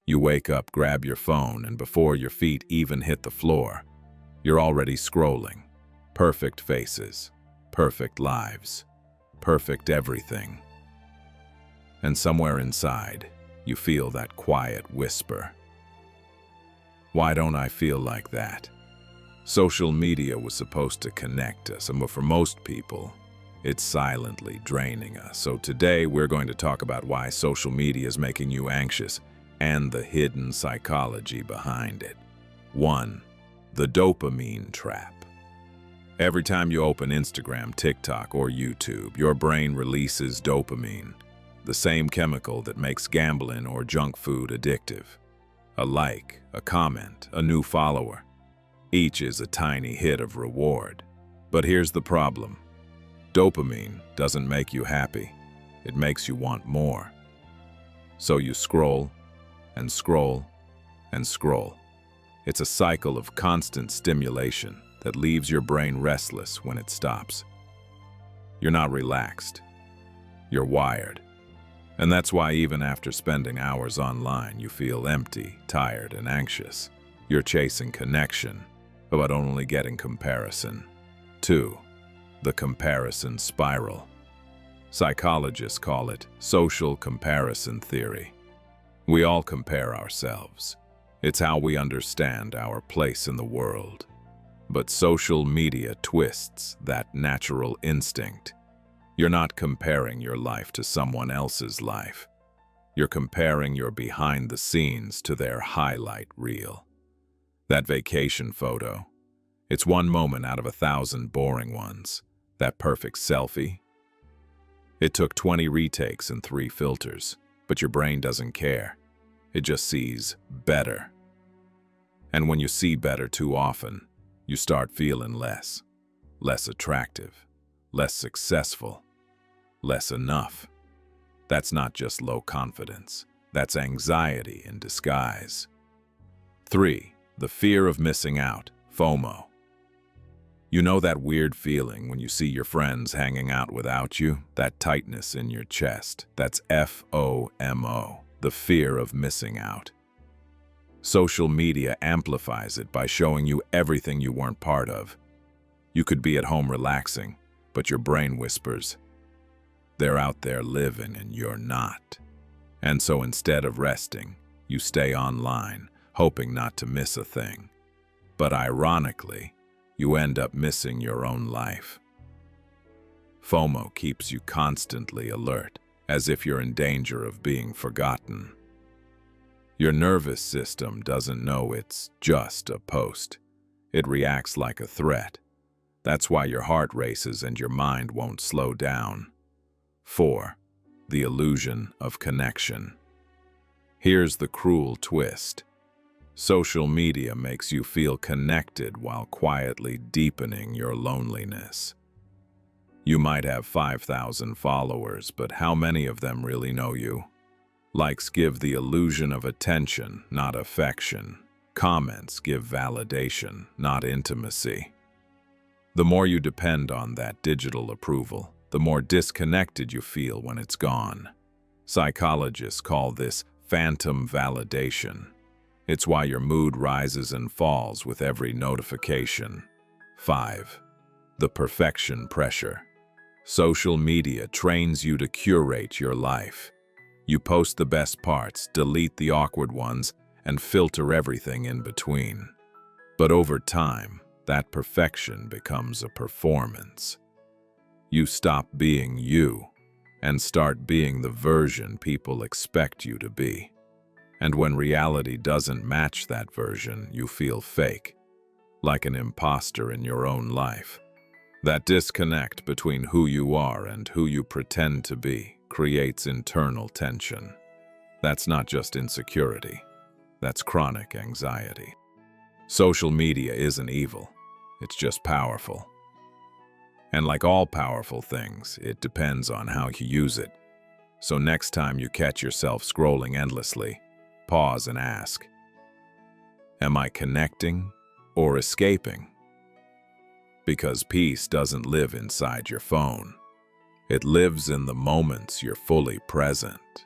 You wake up, grab your phone, and before your feet even hit the floor, you're already scrolling. Perfect faces, perfect lives, perfect everything. And somewhere inside, you feel that quiet whisper. Why don't I feel like that? Social media was supposed to connect us, and for most people, it's silently draining us. So today we're going to talk about why social media is making you anxious and the hidden psychology behind it. 1. The dopamine trap. Every time you open Instagram, TikTok, or YouTube, your brain releases dopamine, the same chemical that makes gambling or junk food addictive. A like, a comment, a new follower. Each is a tiny hit of reward. But here's the problem. Dopamine doesn't make you happy. It makes you want more. So you scroll and scroll and scroll. It's a cycle of constant stimulation that leaves your brain restless when it stops. You're not relaxed. You're wired. And that's why even after spending hours online, you feel empty, tired, and anxious. You're chasing connection, but only getting comparison. 2. The comparison spiral. Psychologists call it social comparison theory. We all compare ourselves. It's how we understand our place in the world. But social media twists that natural instinct. You're not comparing your life to someone else's life. You're comparing your behind the scenes to their highlight reel. That vacation photo, it's one moment out of 1,000 boring ones. That perfect selfie. It took 20 retakes and 3 filters, but your brain doesn't care. It just sees better. And when you see better too often, you start feeling less attractive, less successful, less enough. That's not just low confidence. That's anxiety in disguise. 3. The fear of missing out, FOMO. You know that weird feeling when you see your friends hanging out without you? That tightness in your chest. That's FOMO, the fear of missing out. Social media amplifies it by showing you everything you weren't part of. You could be at home relaxing, but your brain whispers, they're out there living and you're not. And so instead of resting, you stay online, hoping not to miss a thing. But ironically, you end up missing your own life. FOMO keeps you constantly alert, as if you're in danger of being forgotten. Your nervous system doesn't know it's just a post. It reacts like a threat. That's why your heart races and your mind won't slow down. 4. The illusion of connection. Here's the cruel twist. Social media makes you feel connected while quietly deepening your loneliness. You might have 5,000 followers, but how many of them really know you? Likes give the illusion of attention, not affection. Comments give validation, not intimacy. The more you depend on that digital approval, the more disconnected you feel when it's gone. Psychologists call this phantom validation. It's why your mood rises and falls with every notification. 5. The perfection pressure. Social media trains you to curate your life. You post the best parts, delete the awkward ones, and filter everything in between. But over time, that perfection becomes a performance. You stop being you and start being the version people expect you to be. And when reality doesn't match that version, you feel fake, like an imposter in your own life. That disconnect between who you are and who you pretend to be creates internal tension. That's not just insecurity. That's chronic anxiety. Social media isn't evil. It's just powerful. And like all powerful things, it depends on how you use it. So next time you catch yourself scrolling endlessly, pause and ask, am I connecting or escaping? Because peace doesn't live inside your phone. It lives in the moments you're fully present.